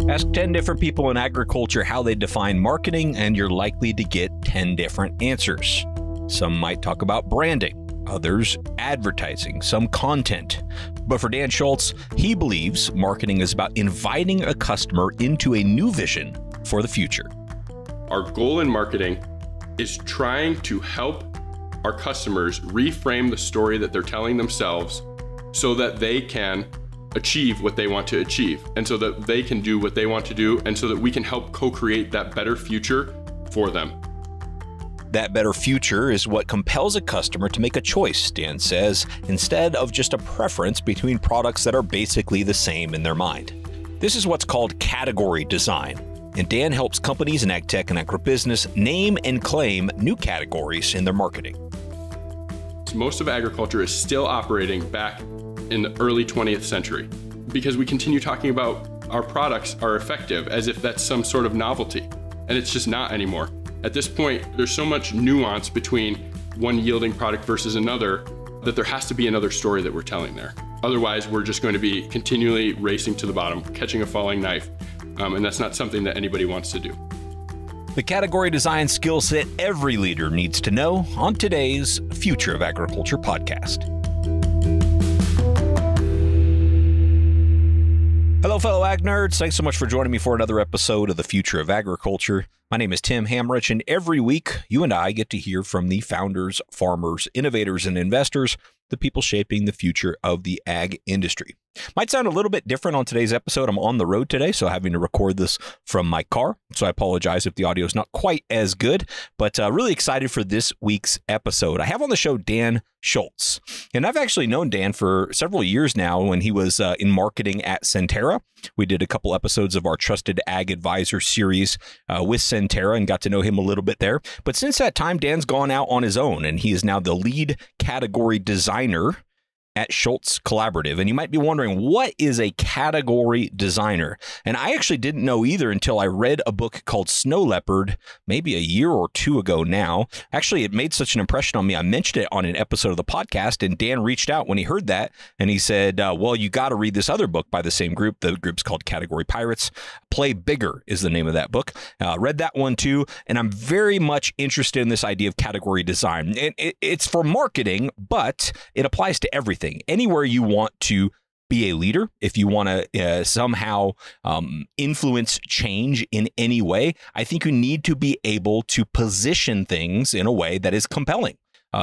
Ask 10 different people in agriculture how they define marketing, and you're likely to get 10 different answers. Some might talk about branding, others advertising, some content. But for Dan Schultz, he believes marketing is about inviting a customer into a new vision for the future. Our goal in marketing is trying to help our customers reframe the story that they're telling themselves so that they can achieve what they want to achieve, and so that they can do what they want to do, and so that we can help co-create that better future for them. That better future is what compels a customer to make a choice, Dan says, instead of just a preference between products that are basically the same in their mind. This is what's called category design, and Dan helps companies in agtech and agribusiness name and claim new categories in their marketing. Most of agriculture is still operating back in the early 20th century because we continue talking about our products are effective as if that's some sort of novelty, and it's just not anymore. At this point, there's so much nuance between one yielding product versus another that there has to be another story that we're telling there. Otherwise, we're just going to be continually racing to the bottom, catching a falling knife, and that's not something that anybody wants to do. The category design skill set every leader needs to know on today's Future of Agriculture podcast. Hello, fellow ag nerds. Thanks so much for joining me for another episode of the Future of Agriculture. My name is Tim Hamrich, and every week you and I get to hear from the founders, farmers, innovators, and investors, the people shaping the future of the ag industry. Might sound a little bit different on today's episode. I'm on the road today, so having to record this from my car. So I apologize if the audio is not quite as good, but really excited for this week's episode. I have on the show Dan Schultz, and I've actually known Dan for several years now when he was in marketing at Centera. We did a couple episodes of our Trusted Ag Advisor series with Centera and got to know him a little bit there. But since that time, Dan's gone out on his own, and he is now the lead category designer at Schultz Collaborative. And you might be wondering, what is a category designer? And I actually didn't know either until I read a book called Snow Leopard, maybe a year or two ago now. Actually, it made such an impression on me. I mentioned it on an episode of the podcast, and Dan reached out when he heard that, and he said, well, you got to read this other book by the same group. The group's called Category Pirates. Play Bigger is the name of that book. Read that one too, and I'm very much interested in this idea of category design. It's for marketing, but it applies to everything. Anywhere you want to be a leader, if you want to somehow influence change in any way, I think you need to be able to position things in a way that is compelling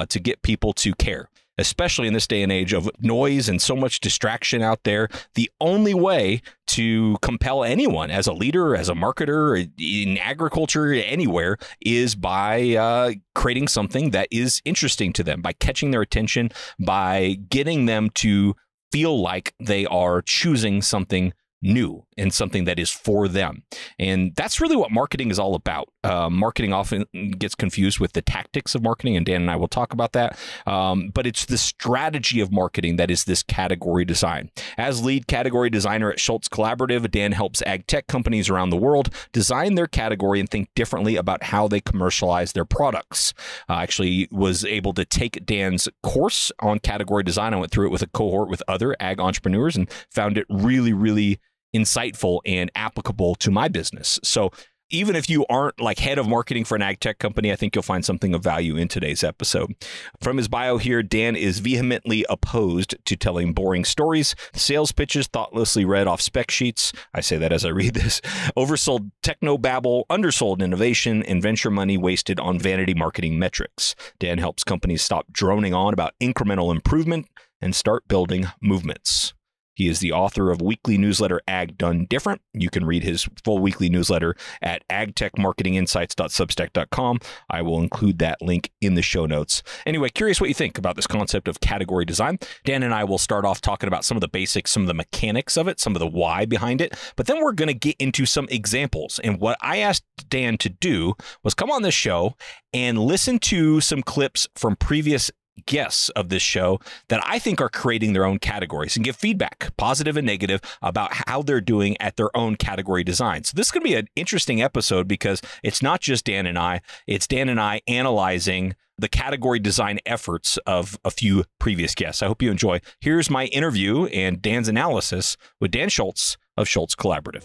to get people to care. Especially in this day and age of noise and so much distraction out there, the only way to compel anyone as a leader, as a marketer, in agriculture, anywhere, is by creating something that is interesting to them, by catching their attention, by getting them to feel like they are choosing something new and something that is for them. And that's really what marketing is all about. Marketing often gets confused with the tactics of marketing, and Dan and I will talk about that. But it's the strategy of marketing that is this category design. As lead category designer at Schultz Collaborative, Dan helps ag tech companies around the world design their category and think differently about how they commercialize their products. I actually was able to take Dan's course on category design. I went through it with a cohort with other ag entrepreneurs and found it really, really insightful and applicable to my business. So even if you aren't like head of marketing for an ag tech company, I think you'll find something of value in today's episode. From his bio here, Dan is vehemently opposed to telling boring stories, sales pitches thoughtlessly read off spec sheets. I say that as I read this. Oversold technobabble, undersold innovation, and venture money wasted on vanity marketing metrics. Dan helps companies stop droning on about incremental improvement and start building movements. He is the author of weekly newsletter Ag Done Different. You can read his full weekly newsletter at agtechmarketinginsights.substack.com. I will include that link in the show notes. Anyway, curious what you think about this concept of category design. Dan and I will start off talking about some of the basics, some of the mechanics of it, some of the why behind it, but then we're going to get into some examples. And what I asked Dan to do was come on this show and listen to some clips from previous guests of this show that I think are creating their own categories and give feedback, positive and negative, about how they're doing at their own category design. So this is going to be an interesting episode because it's not just Dan and I, it's Dan and I analyzing the category design efforts of a few previous guests. I hope you enjoy. Here's my interview and Dan's analysis with Dan Schultz of Schultz Collaborative.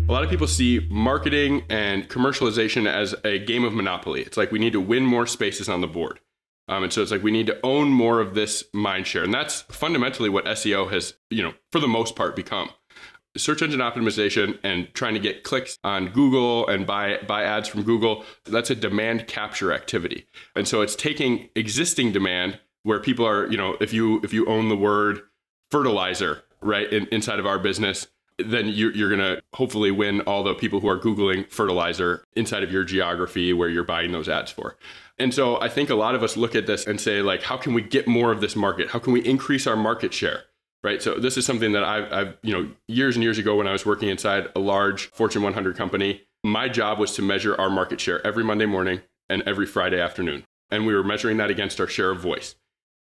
A lot of people see marketing and commercialization as a game of Monopoly. It's like we need to win more spaces on the board. And so it's like we need to own more of this mind share. And that's fundamentally what SEO has, for the most part become. Search engine optimization and trying to get clicks on Google and buy ads from Google, that's a demand capture activity. And so it's taking existing demand where people are, if you own the word fertilizer, right, inside of our business, then you're going to hopefully win all the people who are Googling fertilizer inside of your geography where you're buying those ads for. And so I think a lot of us look at this and say, like, how can we get more of this market? How can we increase our market share? Right. So this is something that I've years and years ago when I was working inside a large Fortune 100 company, my job was to measure our market share every Monday morning and every Friday afternoon. And we were measuring that against our share of voice.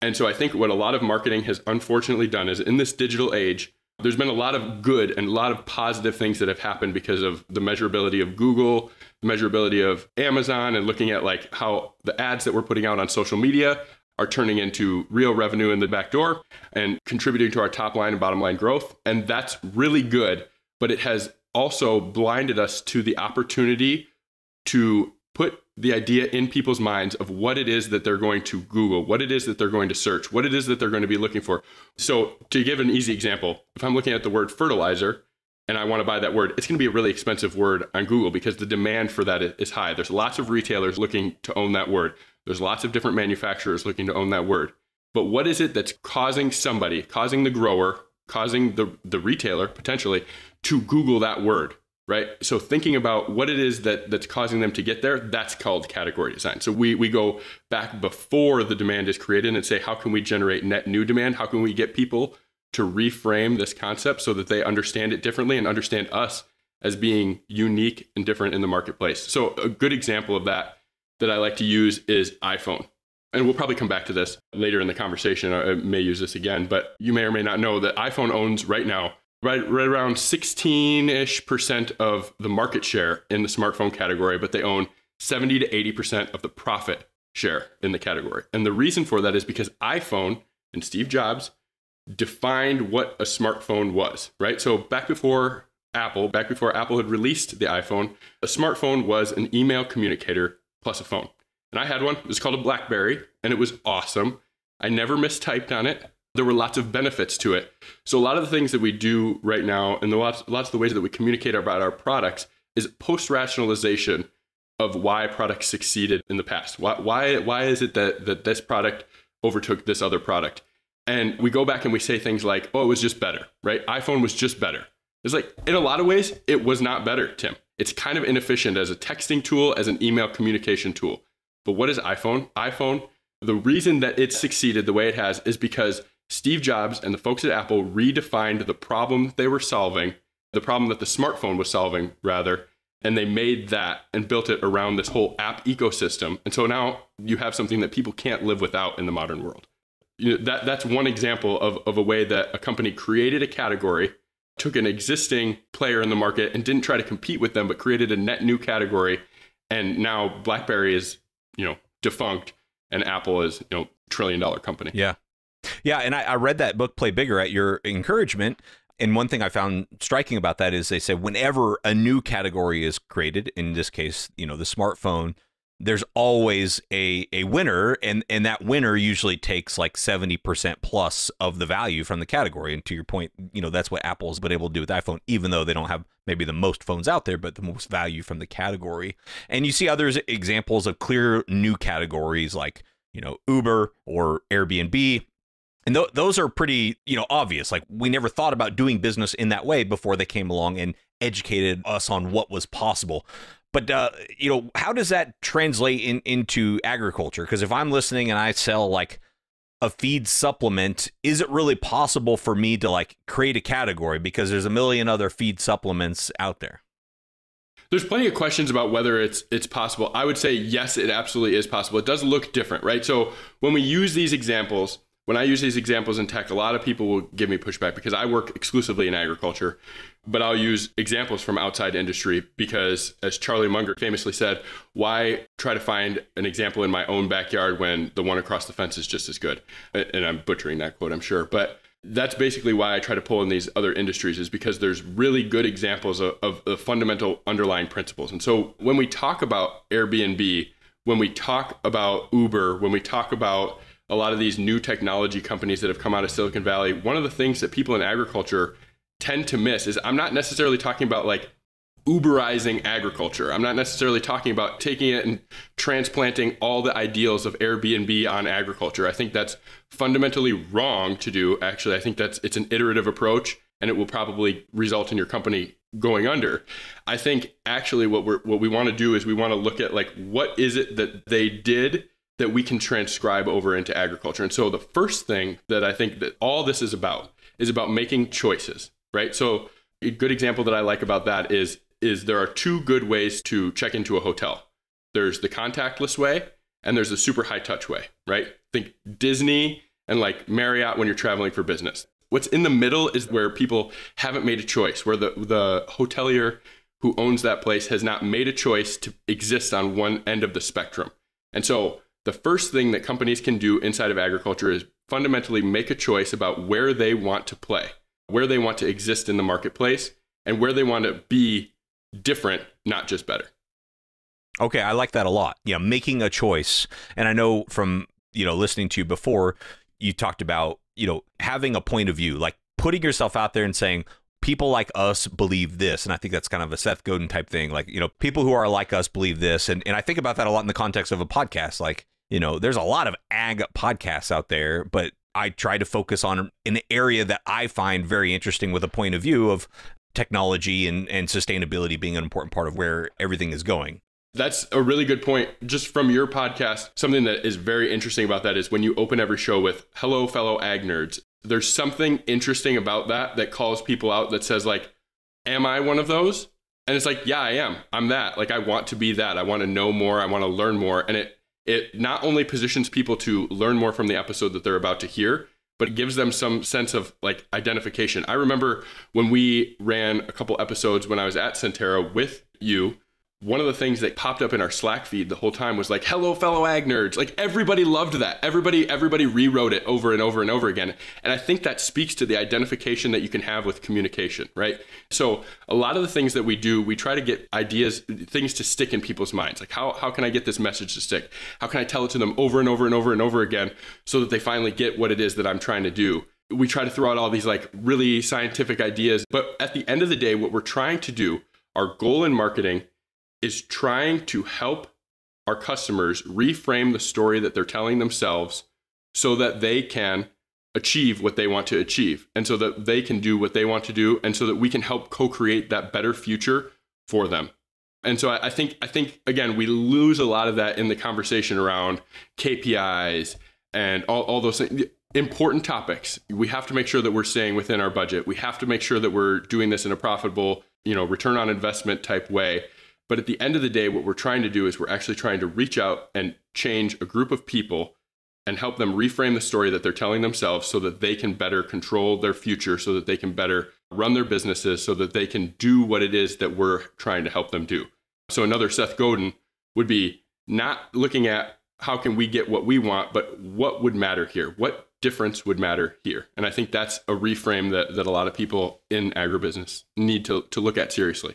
And so I think what a lot of marketing has unfortunately done is in this digital age, there's been a lot of good and a lot of positive things that have happened because of the measurability of Google, the measurability of Amazon, and looking at like how the ads that we're putting out on social media are turning into real revenue in the back door and contributing to our top line and bottom line growth. And that's really good, but it has also blinded us to the opportunity to put the idea in people's minds of what it is that they're going to Google, what it is that they're going to search, what it is that they're going to be looking for. So to give an easy example, if I'm looking at the word fertilizer and I want to buy that word, it's going to be a really expensive word on Google because the demand for that is high. There's lots of retailers looking to own that word. There's lots of different manufacturers looking to own that word. But what is it that's causing somebody, causing the grower, causing the retailer potentially to Google that word? Right. So thinking about what it is that's causing them to get there, that's called category design. So we go back before the demand is created and say, how can we generate net new demand? How can we get people to reframe this concept so that they understand it differently and understand us as being unique and different in the marketplace? So a good example of that I like to use is iPhone. And we'll probably come back to this later in the conversation. I may use this again, but you may or may not know that iPhone owns right now right around 16-ish% of the market share in the smartphone category, but they own 70 to 80% of the profit share in the category. And the reason for that is because iPhone and Steve Jobs defined what a smartphone was, right? So back before Apple had released the iPhone, a smartphone was an email communicator plus a phone. And I had one. It was called a BlackBerry, and it was awesome. I never mistyped on it. There were lots of benefits to it. So a lot of the things that we do right now and lots of the ways that we communicate about our products is post-rationalization of why products succeeded in the past. Why is it that this product overtook this other product? And we go back and we say things like, oh, it was just better, right? iPhone was just better. It's like, in a lot of ways, it was not better, Tim. It's kind of inefficient as a texting tool, as an email communication tool. But what is iPhone? iPhone, the reason that it succeeded the way it has is because Steve Jobs and the folks at Apple redefined the problem they were solving, the problem that the smartphone was solving, rather, and they made that and built it around this whole app ecosystem. And so now you have something that people can't live without in the modern world. That's one example of a way that a company created a category, took an existing player in the market and didn't try to compete with them, but created a net new category. And now BlackBerry is, defunct and Apple is, $1 trillion company. Yeah. Yeah, and I read that book, Play Bigger, at your encouragement. And one thing I found striking about that is they say whenever a new category is created, in this case, the smartphone, there's always a winner, and that winner usually takes like 70% plus of the value from the category. And to your point, that's what Apple's been able to do with iPhone, even though they don't have maybe the most phones out there, but the most value from the category. And you see other examples of clear new categories like, Uber or Airbnb. And those are pretty, obvious. Like, we never thought about doing business in that way before they came along and educated us on what was possible. But, how does that translate into agriculture? Because if I'm listening and I sell like a feed supplement, is it really possible for me to like create a category? Because there's a million other feed supplements out there. There's plenty of questions about whether it's possible. I would say, yes, it absolutely is possible. It does look different, right? So when we use these examples, when I use these examples in tech, a lot of people will give me pushback because I work exclusively in agriculture, but I'll use examples from outside industry because, as Charlie Munger famously said, why try to find an example in my own backyard when the one across the fence is just as good? And I'm butchering that quote, I'm sure, but that's basically why I try to pull in these other industries, is because there's really good examples of the fundamental underlying principles. And so when we talk about Airbnb, when we talk about Uber, when we talk about a lot of these new technology companies that have come out of Silicon Valley, one of the things that people in agriculture tend to miss is I'm not necessarily talking about like Uberizing agriculture. I'm not necessarily talking about taking it and transplanting all the ideals of Airbnb on agriculture. I think that's fundamentally wrong to do. Actually, I think it's an iterative approach, and it will probably result in your company going under. I think actually what we want to do is we want to look at like, what is it that they did that we can transcribe over into agriculture. And so the first thing that I think that all this is about making choices, right? So a good example that I like about that is there are two good ways to check into a hotel. There's the contactless way and there's the super high touch way, right? Think Disney and like Marriott when you're traveling for business. What's in the middle is where people haven't made a choice, where the hotelier who owns that place has not made a choice to exist on one end of the spectrum. And so the first thing that companies can do inside of agriculture is fundamentally make a choice about where they want to play, where they want to exist in the marketplace, and where they want to be different, not just better. Okay, I like that a lot. Yeah, making a choice. And I know from, listening to you before, you talked about, having a point of view, like putting yourself out there and saying, people like us believe this. And I think that's kind of a Seth Godin type thing. Like, people who are like us believe this. And I think about that a lot in the context of a podcast. Like, there's a lot of ag podcasts out there, but I try to focus on an area that I find very interesting with a point of view of technology and sustainability being an important part of where everything is going. That's a really good point. Just from your podcast, something that is very interesting about that is when you open every show with, hello, fellow ag nerds. There's something interesting about that calls people out, that says like, am I one of those? And it's like, yeah, I am. I'm that. Like, I want to be that. I want to know more. I want to learn more. And it not only positions people to learn more from the episode that they're about to hear, but it gives them some sense of like identification. I remember when we ran a couple episodes when I was at Centera with you, one of the things that popped up in our Slack feed the whole time was like, hello, fellow ag nerds. Like, everybody loved that. Everybody rewrote it over and over and over again. And I think that speaks to the identification that you can have with communication, right? So a lot of the things that we do, we try to get ideas, things to stick in people's minds. Like, how can I get this message to stick? How can I tell it to them over and over and over and over again so that they finally get what it is that I'm trying to do? We try to throw out all these like really scientific ideas. But at the end of the day, what we're trying to do, our goal in marketing, is trying to help our customers reframe the story that they're telling themselves so that they can achieve what they want to achieve, and so that they can do what they want to do, and so that we can help co-create that better future for them. And so I think again, we lose a lot of that in the conversation around KPIs and all those things. Important topics. We have to make sure that we're staying within our budget. We have to make sure that we're doing this in a profitable, return on investment type way. But at the end of the day, what we're trying to do is we're actually trying to reach out and change a group of people and help them reframe the story that they're telling themselves so that they can better control their future, so that they can better run their businesses, so that they can do what it is that we're trying to help them do. So another Seth Godin would be not looking at how can we get what we want, but what would matter here? What difference would matter here? And I think that's a reframe that a lot of people in agribusiness need to look at seriously.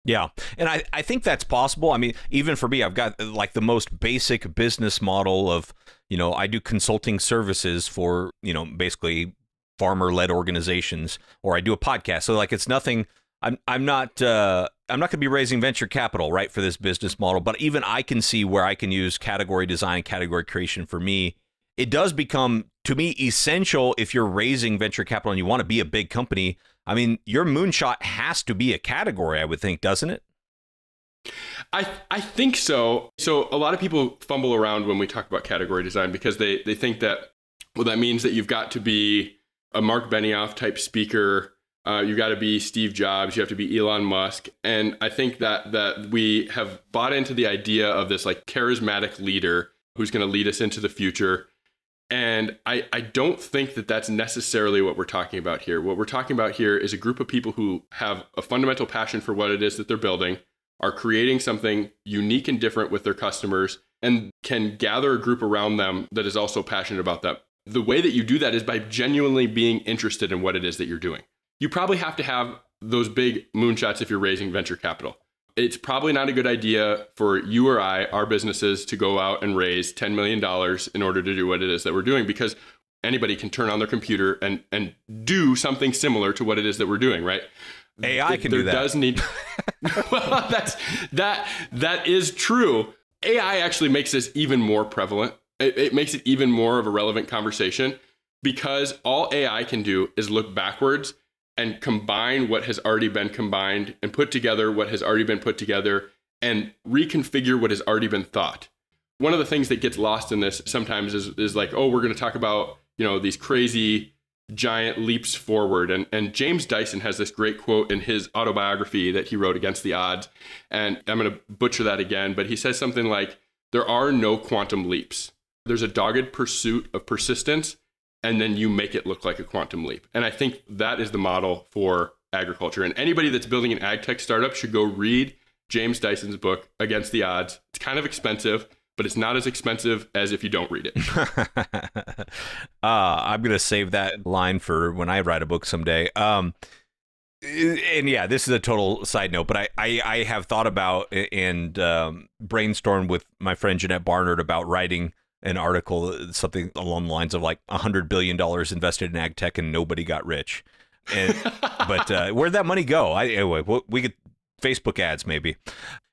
Yeah. And I think that's possible. I mean, even for me, I've got like the most basic business model of, I do consulting services for, basically farmer-led organizations, or I do a podcast. So like, it's nothing, I'm not going to be raising venture capital, right, for this business model, but even I can see where I can use category design, category creation. For me, it does become, to me, essential if you're raising venture capital and you want to be a big company. I mean, your moonshot has to be a category, I would think, doesn't it? I think so. So a lot of people fumble around when we talk about category design because they think that, well, that means that you've got to be a Mark Benioff type speaker. You got to be Steve Jobs. You have to be Elon Musk. And I think that we have bought into the idea of this like charismatic leader who's going to lead us into the future. And I don't think that that's necessarily what we're talking about here. What we're talking about here is a group of people who have a fundamental passion for what it is that they're building, are creating something unique and different with their customers, and can gather a group around them that is also passionate about that. The way that you do that is by genuinely being interested in what it is that you're doing. You probably have to have those big moonshots if you're raising venture capital. It's probably not a good idea for you or I, our businesses, to go out and raise $10 million in order to do what it is that we're doing, because anybody can turn on their computer and do something similar to what it is that we're doing, right? AI can do that. There does need... Well, that is true. AI actually makes this even more prevalent. It makes it even more of a relevant conversation, because all AI can do is look backwards and combine what has already been combined and put together what has already been put together and reconfigure what has already been thought. One of the things that gets lost in this sometimes is like, oh, we're going to talk about, these crazy giant leaps forward. And James Dyson has this great quote in his autobiography that he wrote, Against the Odds. And I'm going to butcher that again, but he says something like, there are no quantum leaps. There's a dogged pursuit of persistence, and then you make it look like a quantum leap. And I think that is the model for agriculture. And anybody that's building an ag tech startup should go read James Dyson's book, Against the Odds. It's kind of expensive, but it's not as expensive as if you don't read it. I'm going to save that line for when I write a book someday. And yeah, this is a total side note, but I have thought about and brainstormed with my friend Jeanette Barnard about writing an article, something along the lines of like $100 billion invested in ag tech and nobody got rich. But where'd that money go? Anyway, we could Facebook ads maybe.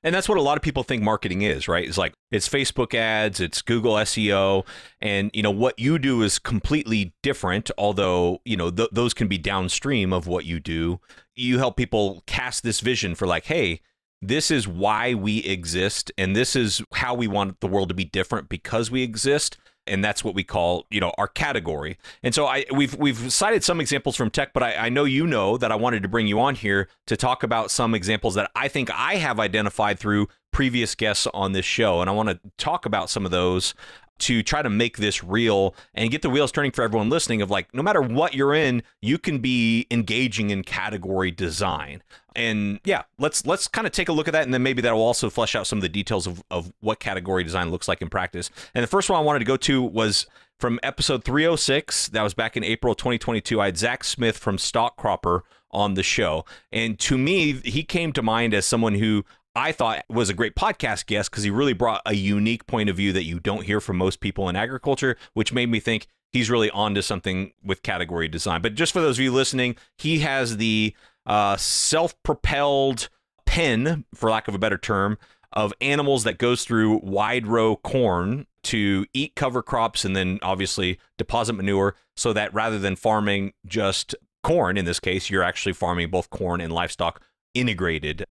And that's what a lot of people think marketing is, right? It's like, it's Facebook ads, it's Google SEO. And, what you do is completely different, although, those can be downstream of what you do. You help people cast this vision for like, hey, this is why we exist, and this is how we want the world to be different because we exist, and that's what we call, our category. And so we've cited some examples from tech, but I know that I wanted to bring you on here to talk about some examples that I think I have identified through previous guests on this show, and I want to talk about some of those to try to make this real and get the wheels turning for everyone listening of like, no matter what you're in, you can be engaging in category design. And yeah, let's kind of take a look at that, and then maybe that will also flesh out some of the details of what category design looks like in practice. And the first one I wanted to go to was from episode 306. That was back in April 2022. I had Zach Smith from Stock Cropper on the show. And to me, he came to mind as someone who I thought was a great podcast guest because he really brought a unique point of view that you don't hear from most people in agriculture, which made me think he's really onto something with category design. But just for those of you listening, he has the self-propelled pen, for lack of a better term, of animals that goes through wide row corn to eat cover crops and then obviously deposit manure, so that rather than farming just corn, in this case, you're actually farming both corn and livestock integrated.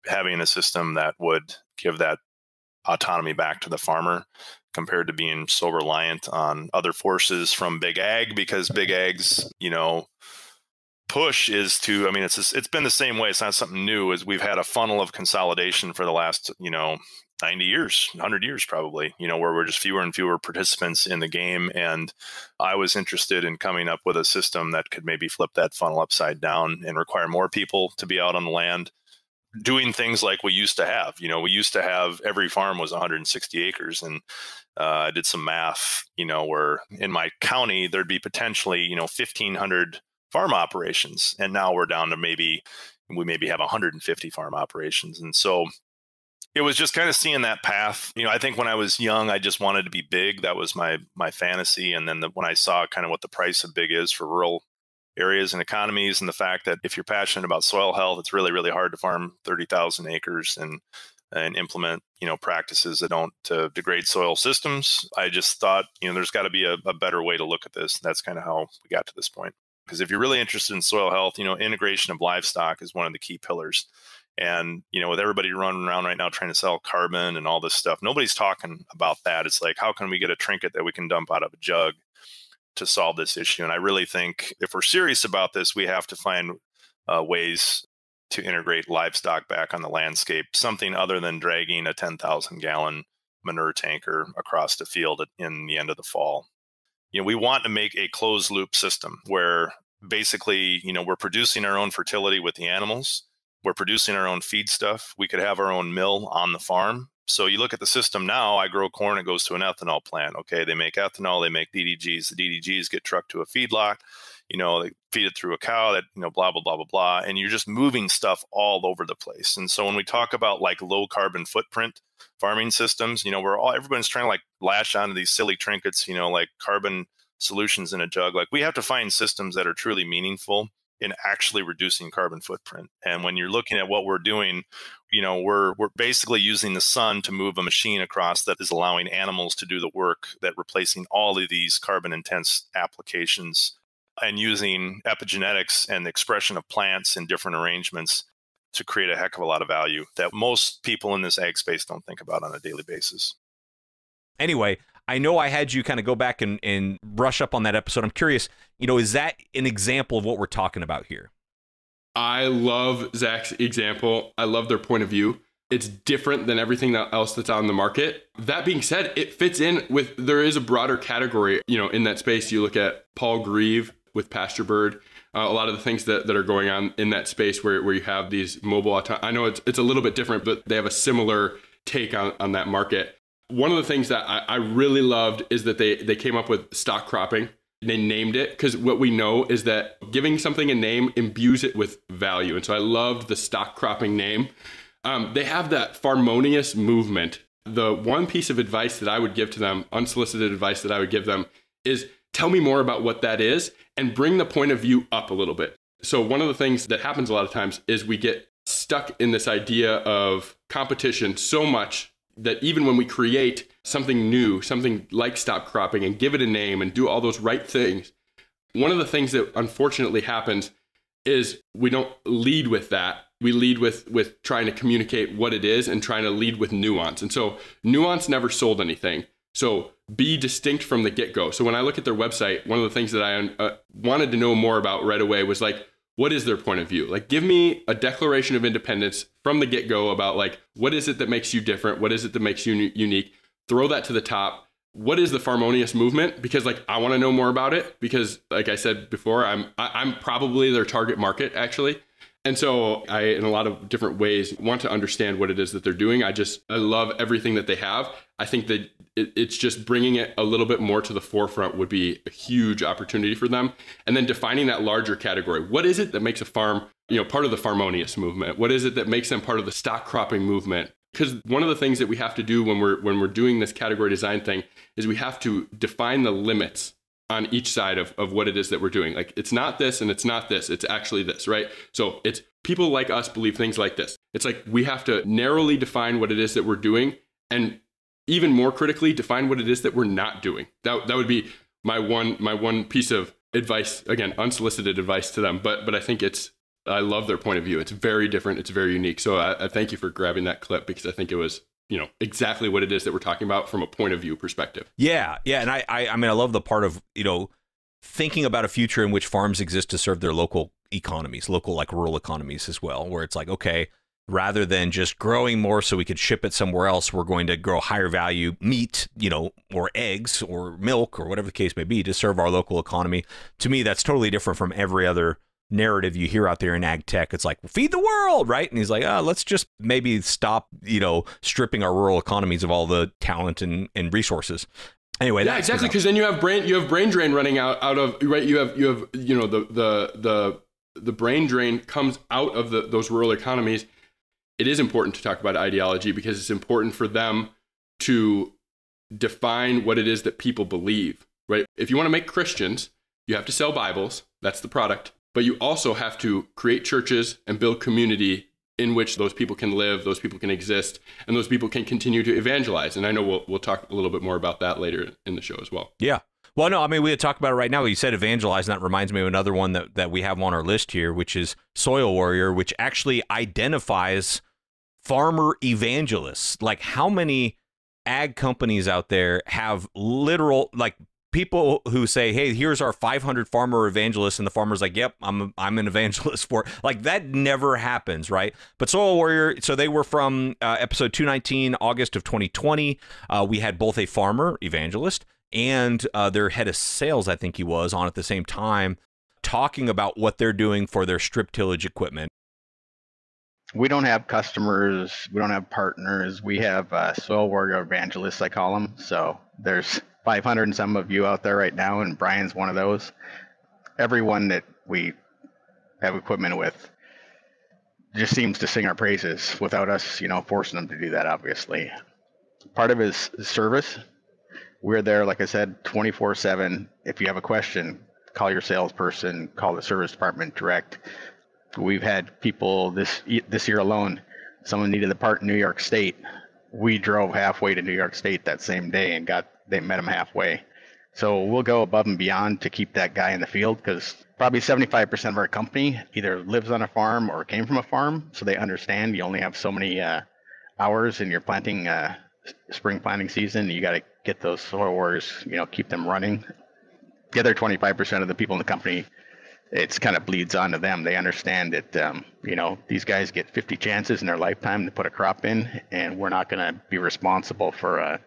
Having a system that would give that autonomy back to the farmer compared to being so reliant on other forces from big ag, because big ag's, push is to, it's been the same way. It's not something new. As we've had a funnel of consolidation for the last, 90 years, 100 years probably, where we're just fewer and fewer participants in the game. And I was interested in coming up with a system that could maybe flip that funnel upside down and require more people to be out on the land doing things like we used to have. We used to have, every farm was 160 acres. And I did some math, where in my county, there'd be potentially, 1,500 farm operations. And now we're down to we maybe have 150 farm operations. And so it was just kind of seeing that path. I think when I was young, I just wanted to be big. That was my fantasy. And then when I saw kind of what the price of big is for rural areas and economies, and the fact that if you're passionate about soil health, it's really, really hard to farm 30,000 acres and implement, practices that don't degrade soil systems. I just thought, there's got to be a better way to look at this. That's kind of how we got to this point. Because if you're really interested in soil health, integration of livestock is one of the key pillars. And, with everybody running around right now trying to sell carbon and all this stuff, nobody's talking about that. It's like, how can we get a trinket that we can dump out of a jug to solve this issue? And I really think if we're serious about this, we have to find ways to integrate livestock back on the landscape, something other than dragging a 10,000 gallon manure tanker across the field in the end of the fall. We want to make a closed loop system where basically, we're producing our own fertility with the animals. We're producing our own feed stuff. We could have our own mill on the farm. So you look at the system now, I grow corn, it goes to an ethanol plant. Okay, they make ethanol, they make DDGs. The DDGs get trucked to a feedlot. They feed it through a cow that, blah, blah, blah, blah, blah. And you're just moving stuff all over the place. And so when we talk about like low carbon footprint farming systems, everyone's trying to like lash onto these silly trinkets, like carbon solutions in a jug. Like we have to find systems that are truly meaningful in actually reducing carbon footprint. And when you're looking at what we're doing, we're basically using the sun to move a machine across that is allowing animals to do the work that replacing all of these carbon intense applications, and using epigenetics and the expression of plants in different arrangements to create a heck of a lot of value that most people in this ag space don't think about on a daily basis. Anyway, I know I had you kind of go back and brush up on that episode. I'm curious, is that an example of what we're talking about here? I love Zach's example. I love their point of view. It's different than everything else that's on the market. That being said, it fits in with, there is a broader category, in that space. You look at Paul Grieve with Pasture Bird, a lot of the things that are going on in that space where you have these mobile, I know it's a little bit different, but they have a similar take on that market. One of the things that I really loved is that they came up with stock cropping. They named it because what we know is that giving something a name imbues it with value. And so I loved the stock cropping name. They have that farmonious movement. The one piece of advice that I would give to them, unsolicited advice that I would give them, is tell me more about what that is and bring the point of view up a little bit. So one of the things that happens a lot of times is we get stuck in this idea of competition so much that even when we create something new, something like stock cropping, and give it a name and do all those right things, one of the things that unfortunately happens is we don't lead with that. We lead with trying to communicate what it is and trying to lead with nuance. And so nuance never sold anything. So be distinct from the get-go. So when I look at their website, one of the things that I wanted to know more about right away was like, what is their point of view? Like, give me a declaration of independence from the get-go about like, what is it that makes you different? What is it that makes you unique? Throw that to the top. What is the farmonious movement? Because like, I want to know more about it because like I said before, I'm probably their target market actually. And so I, in a lot of different ways, want to understand what it is that they're doing. I love everything that they have. I think that it's just bringing it a little bit more to the forefront would be a huge opportunity for them. And then defining that larger category. What is it that makes a farm, part of the farmonious movement? What is it that makes them part of the stock cropping movement? Because one of the things that we have to do when we're doing this category design thing is we have to define the limits on each side of what it is that we're doing. Like, it's not this and it's not this, it's actually this, right? So it's people like us believe things like this. It's like we have to narrowly define what it is that we're doing, and even more critically define what it is that we're not doing. That would be my one piece of advice, again, unsolicited advice to them. But I think I love their point of view. It's very different. It's very unique. So I thank you for grabbing that clip because I think it was, exactly what it is that we're talking about from a point of view perspective. Yeah. And I mean, I love the part of, thinking about a future in which farms exist to serve their local economies, local like rural economies as well, where it's like, okay, rather than just growing more so we could ship it somewhere else, we're going to grow higher value meat, or eggs or milk or whatever the case may be to serve our local economy. To me, that's totally different from every other narrative you hear out there in ag tech. It's like, feed the world, right? And he's like, let's just maybe stop, stripping our rural economies of all the talent and resources. Anyway, yeah, exactly. Because then you have brain drain running out of, right? You have the brain drain comes out of those rural economies. It is important to talk about ideology because it's important for them to define what it is that people believe, right? If you want to make Christians, you have to sell Bibles. That's the product. But you also have to create churches and build community in which those people can live, those people can exist, and those people can continue to evangelize. And I know we'll talk a little bit more about that later in the show as well. Yeah. Well, no, I mean, we had talked about it right now. You said evangelize, and that reminds me of another one that we have on our list here, which is Soil Warrior, which actually identifies farmer evangelists. Like, how many ag companies out there have literal, like, people who say, hey, here's our 500 farmer evangelists, and the farmer's like, yep, I'm an evangelist for it. Like, that never happens, right? But Soil Warrior, so they were from episode 219, August of 2020. We had both a farmer evangelist and their head of sales, I think he was, on at the same time, talking about what they're doing for their strip tillage equipment. We don't have customers. We don't have partners. We have Soil Warrior evangelists, I call them. So there's 500 and some of you out there right now, and Brian's one of those. Everyone that we have equipment with just seems to sing our praises without us, forcing them to do that, obviously. Part of his service. We're there, like I said, 24/7. If you have a question, call your salesperson, call the service department direct. We've had people this year alone, someone needed the part in New York State. We drove halfway to New York State that same day and they met him halfway. So we'll go above and beyond to keep that guy in the field, because probably 75% of our company either lives on a farm or came from a farm. So they understand you only have so many hours in your planting, spring planting season. You got to get those soil warriors, keep them running. The other 25% of the people in the company, it's kind of bleeds onto them. They understand that, these guys get 50 chances in their lifetime to put a crop in, and we're not going to be responsible for,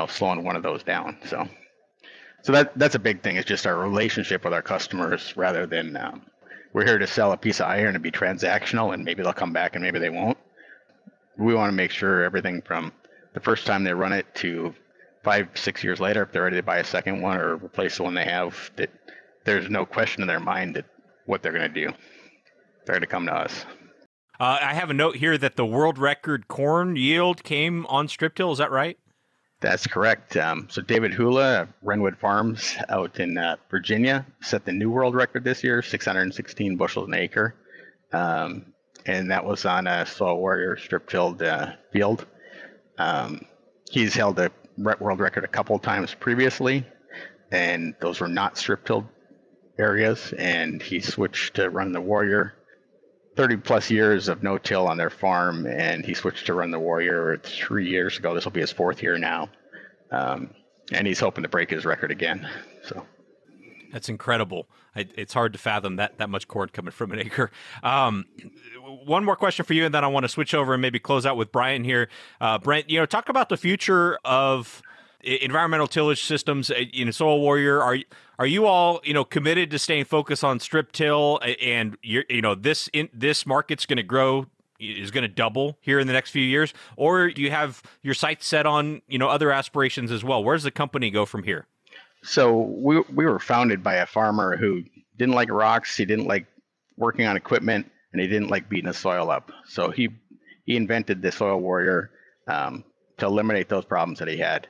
slowing one of those down. So that's a big thing. It's just our relationship with our customers, rather than we're here to sell a piece of iron and be transactional, and maybe they'll come back and maybe they won't. We want to make sure everything from the first time they run it to 5-6 years later, if they're ready to buy a second one or replace the one they have, that there's no question in their mind that what they're going to do. They're going to come to us. I have a note here that the world record corn yield came on strip till. Is that right? That's correct. So David Hula, Renwood Farms out in Virginia, set the new world record this year, 616 bushels an acre. And that was on a Soil Warrior strip tilled field. He's held a world record a couple of times previously, and those were not strip tilled areas, and he switched to run the Warrior. 30 plus years of no-till on their farm, and he switched to run the Warrior 3 years ago. This will be his 4th year now, and he's hoping to break his record again. So that's incredible. It's hard to fathom that much corn coming from an acre. One more question for you, and then I want to switch over and maybe close out with Brian here. Brent, talk about the future of environmental tillage systems. Soil Warrior, are you all committed to staying focused on strip till, and this market's going to grow, is going to double here in the next few years, or do you have your sights set on other aspirations as well? Where's the company go from here? So we were founded by a farmer who didn't like rocks, he didn't like working on equipment, and he didn't like beating the soil up. So he invented the Soil Warrior to eliminate those problems that he had.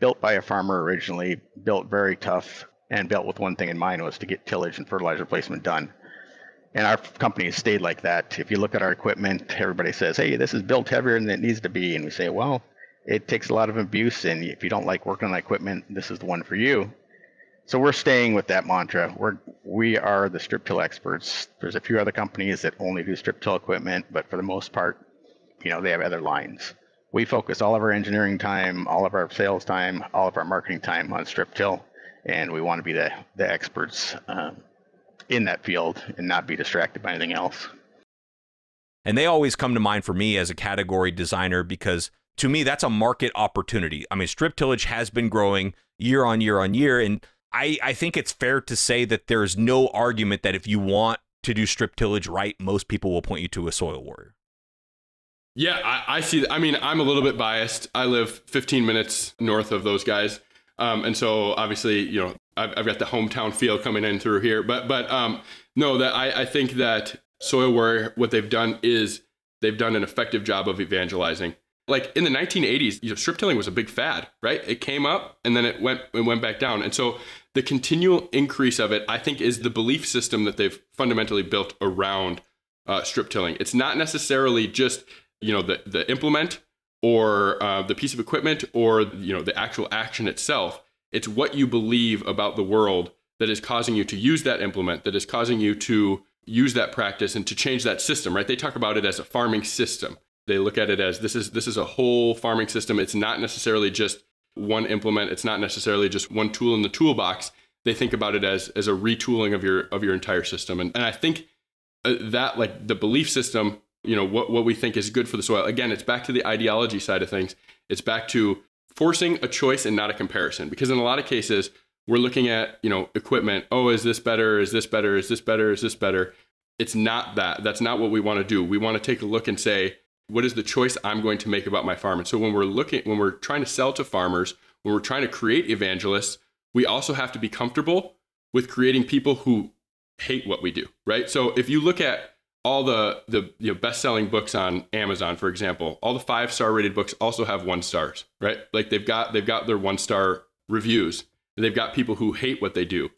Built by a farmer originally, built very tough, and built with one thing in mind, was to get tillage and fertilizer placement done. And our company has stayed like that. If you look at our equipment, everybody says, hey, this is built heavier than it needs to be. And we say, well, it takes a lot of abuse, and if you don't like working on equipment, this is the one for you. So we're staying with that mantra. We are the strip till experts. There's a few other companies that only do strip till equipment, but for the most part, they have other lines. We focus all of our engineering time, all of our sales time, all of our marketing time on strip till, and we want to be the experts in that field and not be distracted by anything else. And they always come to mind for me as a category designer, because to me, that's a market opportunity. I mean, strip tillage has been growing year on year on year, and I think it's fair to say that there's no argument that if you want to do strip tillage right, most people will point you to a Soil Warrior. Yeah, I see. I mean, I'm a little bit biased. I live 15 minutes north of those guys. And so obviously, I've got the hometown feel coming in through here. But no, that I think that Soil Warrior, what they've done is they've done an effective job of evangelizing. Like in the 1980s, strip tilling was a big fad, right? It came up and then it went back down. And so the continual increase of it, I think, is the belief system that they've fundamentally built around strip tilling. It's not necessarily just the implement or the piece of equipment or the actual action itself. It's what you believe about the world that is causing you to use that implement, that is causing you to use that practice and to change that system, right? They talk about it as a farming system. They look at it as this is a whole farming system. It's not necessarily just one implement. It's not necessarily just one tool in the toolbox. They think about it as a retooling of your entire system. And I think that, like, the belief system, what we think is good for the soil. Again, it's back to the ideology side of things. It's back to forcing a choice and not a comparison. Because in a lot of cases, we're looking at, equipment. Oh, is this better? Is this better? Is this better? Is this better? It's not that. That's not what we want to do. We want to take a look and say, what is the choice I'm going to make about my farm? And so when we're trying to sell to farmers, when we're trying to create evangelists, we also have to be comfortable with creating people who hate what we do, right? So if you look at all the best-selling books on Amazon, for example, all the 5-star rated books also have 1 stars, right? Like they've got their 1-star reviews. They've got people who hate what they do.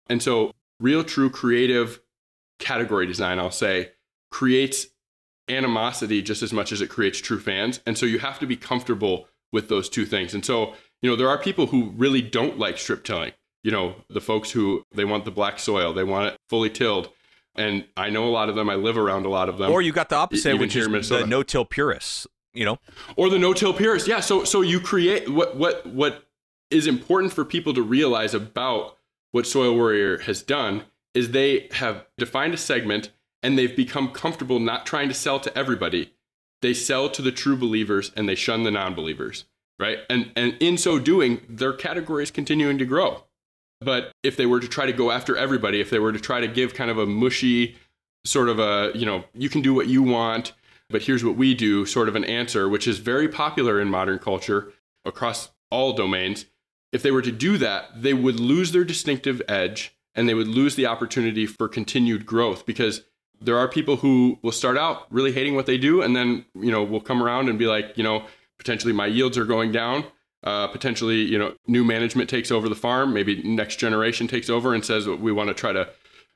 And so real, true, creative category design, I'll say, creates animosity just as much as it creates true fans. And so you have to be comfortable with those two things. And so, there are people who really don't like strip tilling. The folks who, they want the black soil, they want it fully tilled. And I know a lot of them. I live around a lot of them. Or you got the opposite, which is the no-till purists, Or the no-till purists. Yeah. So you create what is important for people to realize about what Soil Warrior has done is they have defined a segment and they've become comfortable not trying to sell to everybody. They sell to the true believers and they shun the non-believers, right? And in so doing, their category is continuing to grow. But if they were to try to go after everybody, if they were to try to give kind of a mushy sort of a, you can do what you want, but here's what we do sort of an answer, which is very popular in modern culture across all domains. If they were to do that, they would lose their distinctive edge and they would lose the opportunity for continued growth, because there are people who will start out really hating what they do and then, will come around and be like, potentially my yields are going down. Potentially, new management takes over the farm. Maybe next generation takes over and says, we want to try to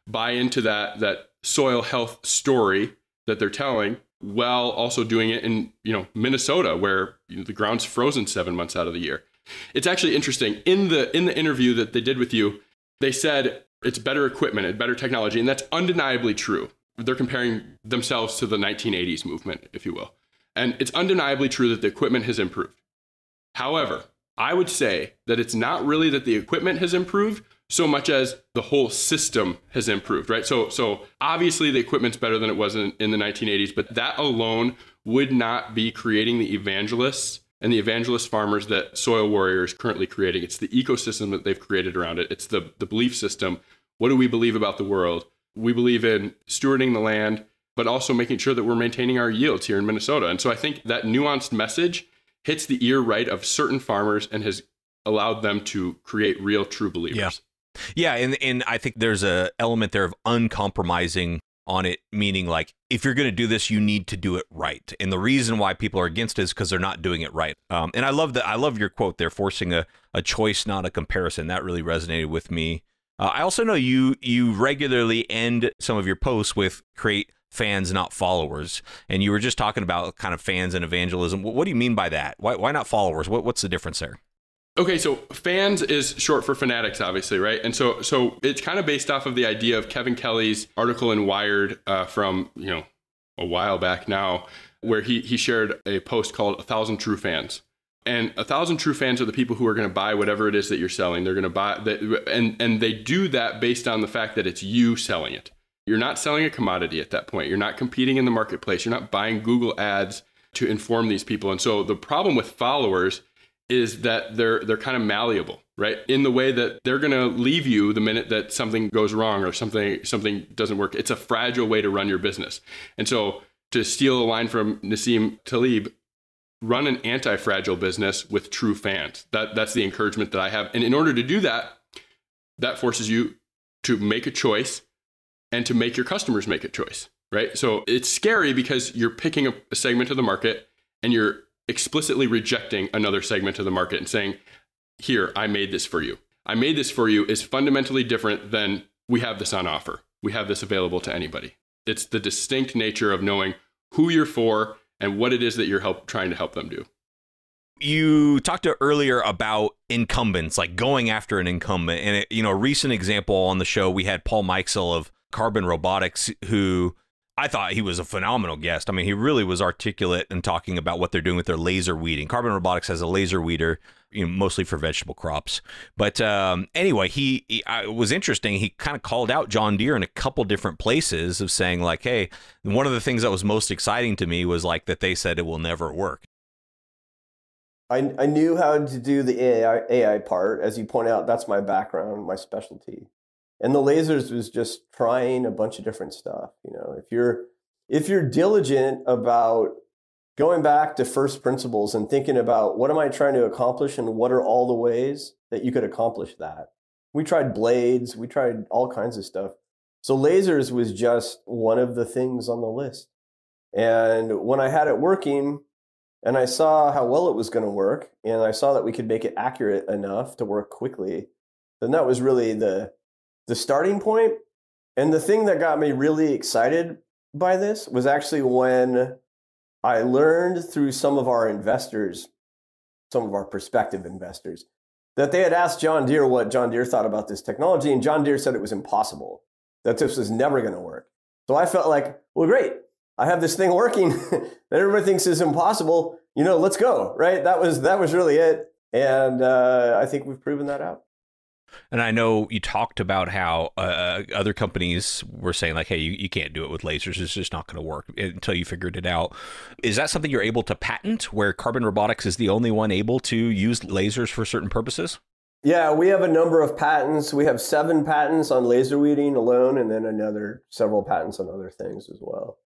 buy into that soil health story that they're telling, while also doing it in, Minnesota, where the ground's frozen 7 months out of the year. It's actually interesting. In the interview that they did with you, they said it's better equipment and better technology, and that's undeniably true. They're comparing themselves to the 1980s movement, if you will. And it's undeniably true that the equipment has improved. However, I would say that it's not really that the equipment has improved so much as the whole system has improved, right? So obviously the equipment's better than it was in the 1980s, but that alone would not be creating the evangelists and the evangelist farmers that Soil Warrior is currently creating. It's the ecosystem that they've created around it. It's the belief system. What do we believe about the world? We believe in stewarding the land, but also making sure that we're maintaining our yields here in Minnesota. And so I think that nuanced message hits the ear right of certain farmers and has allowed them to create real, true believers. Yeah. And I think there's a element there of uncompromising on it, meaning like, if you're going to do this, you need to do it right. And the reason why people are against it is because they're not doing it right. And I love your quote there, forcing a choice, not a comparison. That really resonated with me. I also know you regularly end some of your posts with create fans, not followers. And you were just talking about kind of fans and evangelism. What do you mean by that? Why not followers? What's the difference there? Okay, so fans is short for fanatics, obviously, right? And so it's kind of based off of the idea of Kevin Kelly's article in Wired from, a while back now, where he shared a post called 1,000 True Fans. And 1,000 true fans are the people who are going to buy whatever it is that you're selling. They're going to buy that, and they do that based on the fact that it's you selling it. You're not selling a commodity at that point. You're not competing in the marketplace. You're not buying Google ads to inform these people. And so the problem with followers is that they're kind of malleable, right? In the way that they're going to leave you the minute that something goes wrong or something doesn't work. It's a fragile way to run your business. And so, to steal a line from Nassim Taleb, run an anti-fragile business with true fans. That's the encouragement that I have. And in order to do that, that forces you to make a choice and to make your customers make a choice, right? So it's scary because you're picking a segment of the market and you're explicitly rejecting another segment of the market and saying, here, I made this for you. I made this for you is fundamentally different than we have this on offer. We have this available to anybody. It's the distinct nature of knowing who you're for and what it is that you're trying to help them do. You talked earlier about incumbents, like going after an incumbent. And, a recent example on the show, we had Paul Meixel of Carbon Robotics, who I thought he was a phenomenal guest. I mean, he really was articulate in talking about what they're doing with their laser weeding. Carbon Robotics has a laser weeder mostly for vegetable crops. But anyway, it was interesting. He kind of called out John Deere in a couple different places of saying like, hey, one of the things that was most exciting to me was like that they said it will never work. I knew how to do the AI part. As you point out, that's my background, my specialty. And the lasers was just trying a bunch of different stuff. If you're diligent about going back to first principles and thinking about what am I trying to accomplish and what are all the ways that you could accomplish that. We tried blades, we tried all kinds of stuff. So lasers was just one of the things on the list. And when I had it working and I saw how well it was going to work and I saw that we could make it accurate enough to work quickly, then that was really the starting point. And the thing that got me really excited by this was actually when I learned through some of our investors, some of our prospective investors, that they had asked John Deere what John Deere thought about this technology, and John Deere said it was impossible, that this was never going to work. So I felt like, well, great, I have this thing working that everybody thinks is impossible, let's go, right? That was really it, and I think we've proven that out. And I know you talked about how other companies were saying like, hey, you can't do it with lasers. It's just not going to work until you figured it out. Is that something you're able to patent where Carbon Robotics is the only one able to use lasers for certain purposes? Yeah, we have a number of patents. We have 7 patents on laser weeding alone, and then several patents on other things as well.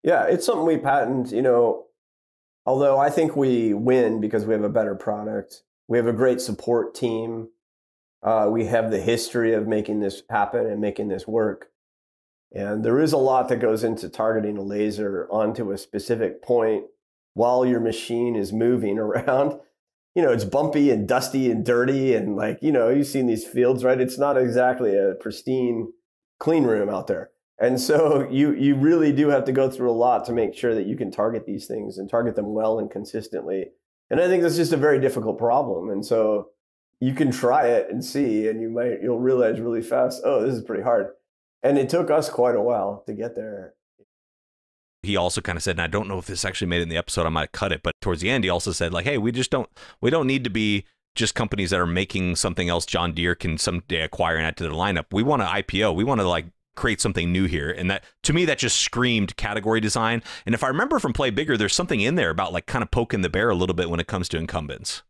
Yeah, it's something we patent, although I think we win because we have a better product. We have a great support team. We have the history of making this happen and making this work. And there is a lot that goes into targeting a laser onto a specific point while your machine is moving around. It's bumpy and dusty and dirty. And you've seen these fields, right? It's not exactly a pristine clean room out there. And so you really do have to go through a lot to make sure that you can target these things and target them well and consistently. And I think that's just a very difficult problem. And so you can try it and see, and you'll realize really fast, oh, this is pretty hard. And it took us quite a while to get there. He also kind of said, and I don't know if this actually made it in the episode, I might cut it, but towards the end, he also said like, hey, we don't need to be just companies that are making something else John Deere can someday acquire and add to their lineup. We want to IPO. We want to create something new here. And that, to me, that just screamed category design. And if I remember from Play Bigger, there's something in there about kind of poking the bear a little bit when it comes to incumbents.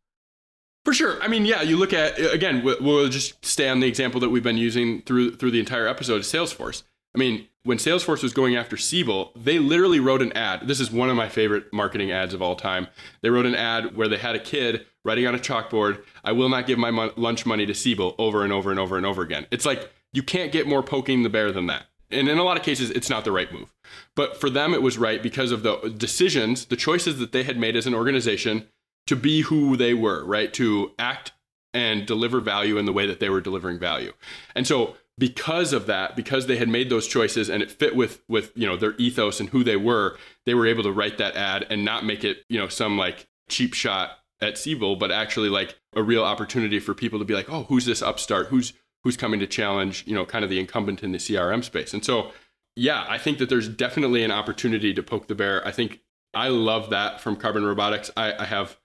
For sure. I mean, yeah, you look at, again, we'll just stay on the example that we've been using through the entire episode of Salesforce. I mean, when Salesforce was going after Siebel, they literally wrote an ad. This is one of my favorite marketing ads of all time. They wrote an ad where they had a kid writing on a chalkboard, I will not give my lunch money to Siebel, over and over and over and over again. It's like, you can't get more poking the bear than that. And in a lot of cases, it's not the right move. But for them, it was right because of the decisions, the choices that they had made as an organization to be who they were, right? To act and deliver value in the way that they were delivering value. And so because of that, because they had made those choices and it fit with their ethos and who they were able to write that ad and not make it, some cheap shot at Siebel, but actually a real opportunity for people to be like, oh, who's this upstart? Who's coming to challenge, kind of the incumbent in the CRM space. And so, yeah, I think that there's definitely an opportunity to poke the bear. I think I love that from Carbon Robotics. I have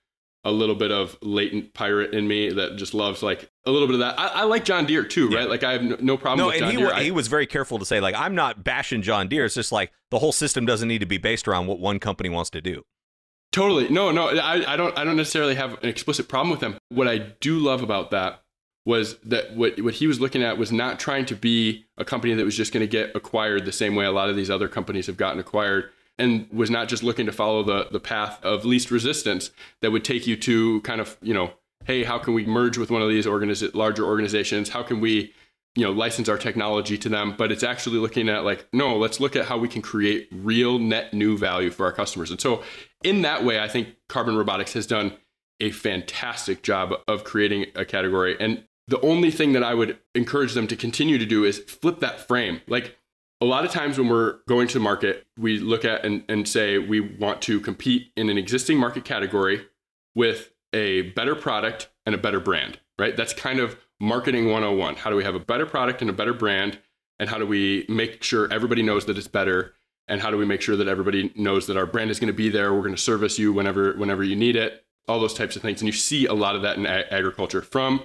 a little bit of latent pirate in me that just loves a little bit of that. I like John Deere too, right? I have no problem with John Deere. He was very careful to say I'm not bashing John Deere. It's just the whole system doesn't need to be based around what one company wants to do. Totally. No, I don't necessarily have an explicit problem with them. What I do love about that was that what he was looking at was not trying to be a company that was just going to get acquired the same way a lot of these other companies have gotten acquired, and was not just looking to follow the path of least resistance that would take you to kind of, hey, how can we merge with one of these larger organizations? How can we, license our technology to them? But it's actually looking at no, let's look at how we can create real net new value for our customers. And so in that way, I think Carbon Robotics has done a fantastic job of creating a category. And the only thing that I would encourage them to continue to do is flip that frame. A lot of times when we're going to market, we look at and say we want to compete in an existing market category with a better product and a better brand, right? That's kind of marketing 101. How do we have a better product and a better brand? And how do we make sure everybody knows that it's better? And how do we make sure that everybody knows that our brand is going to be there? We're going to service you whenever you need it. all those types of things. And you see a lot of that in agriculture, from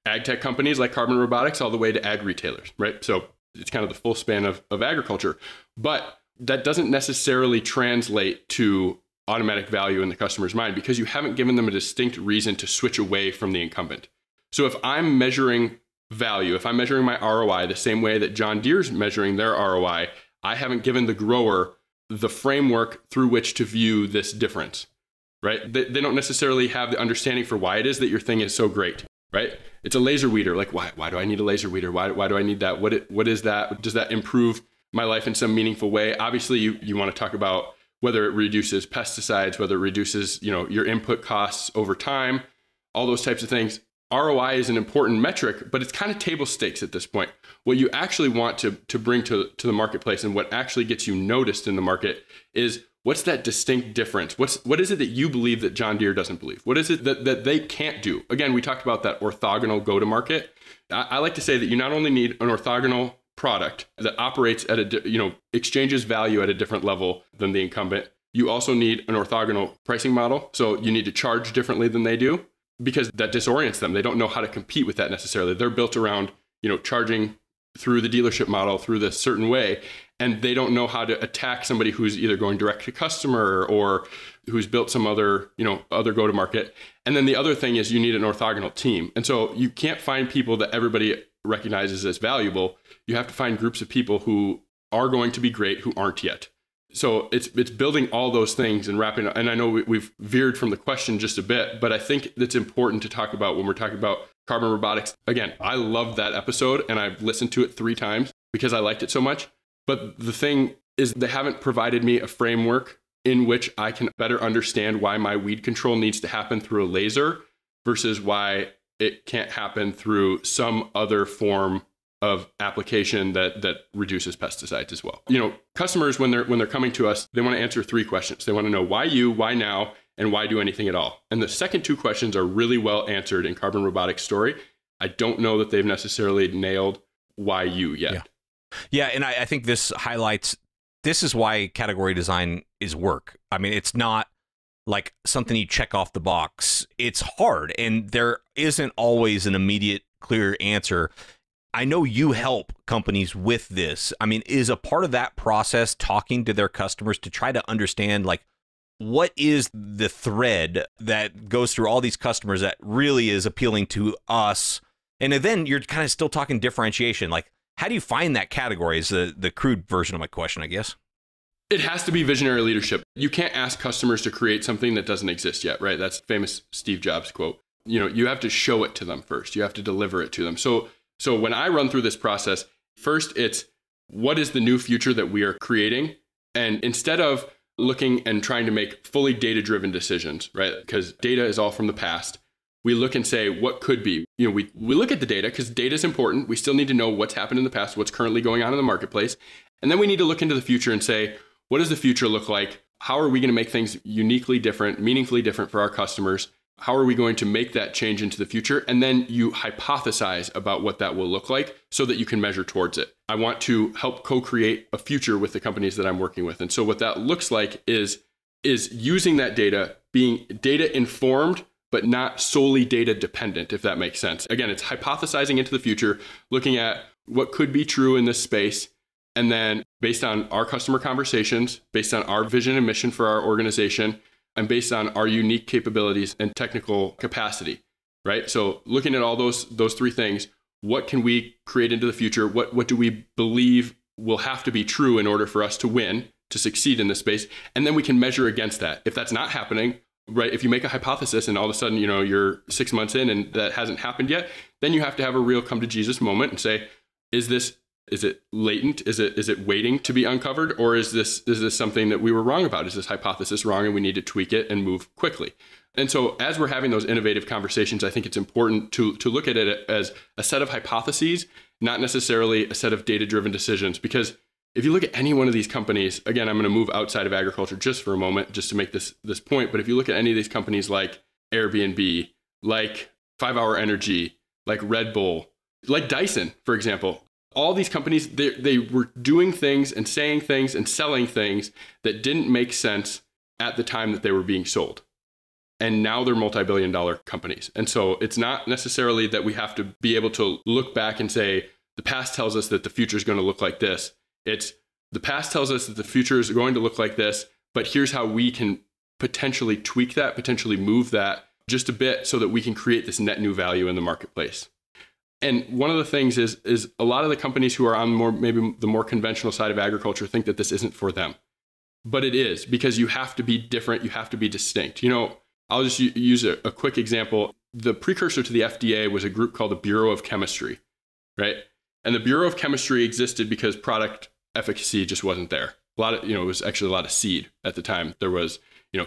ag tech companies like Carbon Robotics all the way to ag retailers, right? So it's kind of the full span of agriculture. But that doesn't necessarily translate to automatic value in the customer's mind, because you haven't given them a distinct reason to switch away from the incumbent. So if I'm measuring value, if I'm measuring my ROI the same way that John Deere's measuring their ROI, I haven't given the grower the framework through which to view this difference, right? They don't necessarily have the understanding for why it is that your thing is so great, right? It's a laser weeder. Like, why do I need a laser weeder? Why do I need that? What is that? Does that improve my life in some meaningful way? Obviously, you want to talk about whether it reduces pesticides, whether it reduces, your input costs over time, all those types of things. ROI is an important metric, but it's kind of table stakes at this point. What you actually want to bring to the marketplace, and what actually gets you noticed in the market, is what's that distinct difference? What is it that you believe that John Deere doesn't believe? What is it that they can't do? Again, we talked about that orthogonal go-to-market. I like to say that you not only need an orthogonal product that operates at exchanges value at a different level than the incumbent, you also need an orthogonal pricing model. So you need to charge differently than they do, because that disorients them. They don't know how to compete with that necessarily. They're built around, charging through the dealership model through this certain way, and they don't know how to attack somebody who's either going direct to customer or who's built some other go-to-market. And then the other thing is you need an orthogonal team. And so you can't find people that everybody recognizes as valuable. You have to find groups of people who are going to be great who aren't yet. So it's building all those things and wrapping up. And I know we've veered from the question just a bit, but I think it's important to talk about when we're talking about Carbon Robotics. Again, I loved that episode and I've listened to it 3 times because I liked it so much. But the thing is, they haven't provided me a framework in which I can better understand why my weed control needs to happen through a laser versus why it can't happen through some other form of application that reduces pesticides as well. Customers, when they're coming to us, they want to answer 3 questions. They want to know why you, why now, and why do anything at all. And the second 2 questions are really well answered in Carbon Robotics' story. I don't know that they've necessarily nailed why you yet. Yeah, and I think this highlights, this is why category design is work. I mean, it's not like something you check off the box. It's hard, and there isn't always an immediate, clear answer. I know you help companies with this. I mean, is a part of that process talking to their customers to try to understand, like, what is the thread that goes through all these customers that really is appealing to us? And then you're kind of still talking differentiation. Like, how do you find that category is the crude version of my question, I guess. It has to be visionary leadership. You can't ask customers to create something that doesn't exist yet, right? That's famous Steve Jobs quote. You have to show it to them first. You have to deliver it to them. So when I run through this process, first it's what is the new future that we are creating? And instead of looking and trying to make fully data-driven decisions, right? Because data is all from the past. We look and say, what could be? We look at the data because data is important. We still need to know what's happened in the past, what's currently going on in the marketplace. And then we need to look into the future and say, what does the future look like? How are we going to make things uniquely different, meaningfully different for our customers? How are we going to make that change into the future? And then you hypothesize about what that will look like so that you can measure towards it. I want to help co-create a future with the companies that I'm working with. And so what that looks like is using that data, being data informed, but not solely data dependent, if that makes sense. Again, it's hypothesizing into the future, looking at what could be true in this space. And then based on our customer conversations, based on our vision and mission for our organization, and based on our unique capabilities and technical capacity, right? So looking at all those 3 things, what can we create into the future? What do we believe will have to be true in order for us to win, to succeed in this space? And then we can measure against that. If that's not happening, right? If you make a hypothesis and all of a sudden, you're 6 months in and that hasn't happened yet, then you have to have a real come to Jesus moment and say, is it latent? Is it waiting to be uncovered? Or is this something that we were wrong about? Is this hypothesis wrong and we need to tweak it and move quickly? And so as we're having those innovative conversations, I think it's important to look at it as a set of hypotheses, not necessarily a set of data-driven decisions. Because if you look at any one of these companies, again, I'm going to move outside of agriculture just for a moment, just to make this point. But if you look at any of these companies like Airbnb, like 5 Hour Energy, like Red Bull, like Dyson, for example, all these companies, they were doing things and saying things and selling things that didn't make sense at the time that they were being sold. and now they're multi-billion-dollar companies. And so it's not necessarily that we have to be able to look back and say, the past tells us that the future is going to look like this. It's the past tells us that the future is going to look like this, but here's how we can potentially tweak that, potentially move that just a bit so that we can create this net new value in the marketplace. And one of the things is a lot of the companies who are on maybe the more conventional side of agriculture think that this isn't for them. But it is, because you have to be different, you have to be distinct. I'll just use a quick example. The precursor to the FDA was a group called the Bureau of Chemistry, right? And the Bureau of Chemistry existed because product efficacy just wasn't there. It was actually a lot of seed at the time. There was,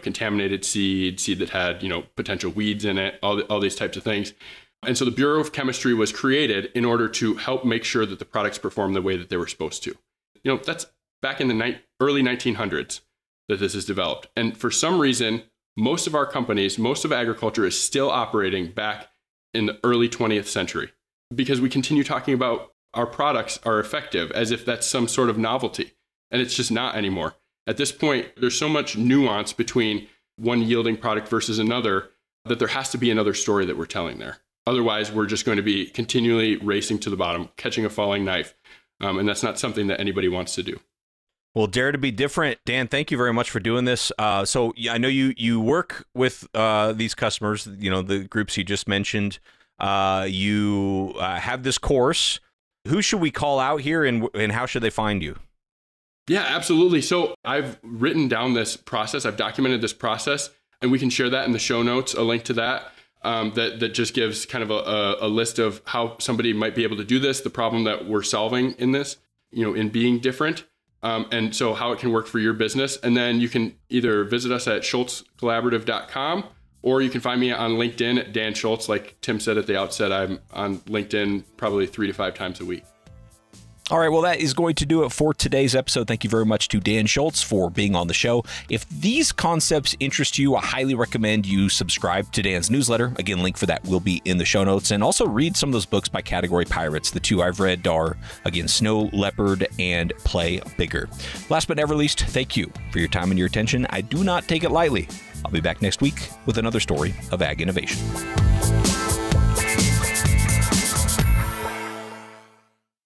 contaminated seed that had, potential weeds in it, all these types of things. And so the Bureau of Chemistry was created in order to help make sure that the products perform the way that they were supposed to. That's back in the early 1900s that this is developed. And for some reason, most of our companies, most of agriculture is still operating back in the early 20th century because we continue talking about our products are effective as if that's some sort of novelty. And it's just not anymore. At this point, there's so much nuance between one yielding product versus another that there has to be another story that we're telling there. Otherwise, we're just going to be continually racing to the bottom, catching a falling knife. And that's not something that anybody wants to do. Well, dare to be different. Dan, thank you very much for doing this. So I know you work with these customers, the groups you just mentioned. You have this course. Who should we call out here and how should they find you? Yeah, absolutely. So I've written down this process. I've documented this process, and we can share that in the show notes, a link to that. That just gives kind of a list of how somebody might be able to do this, the problem that we're solving in this, in being different. And so how it can work for your business. And then you can either visit us at schultzcollaborative.com, or you can find me on LinkedIn at Dan Schultz. Like Tim said at the outset, I'm on LinkedIn probably 3 to 5 times a week. All right, well, that is going to do it for today's episode. Thank you very much to Dan Schultz for being on the show. If these concepts interest you, I highly recommend you subscribe to Dan's newsletter. Again, link for that will be in the show notes. And also read some of those books by category pirates. The 2 I've read are, again, Snow Leopard and Play Bigger. Last but never least, thank you for your time and your attention. I do not take it lightly. I'll be back next week with another story of ag innovation.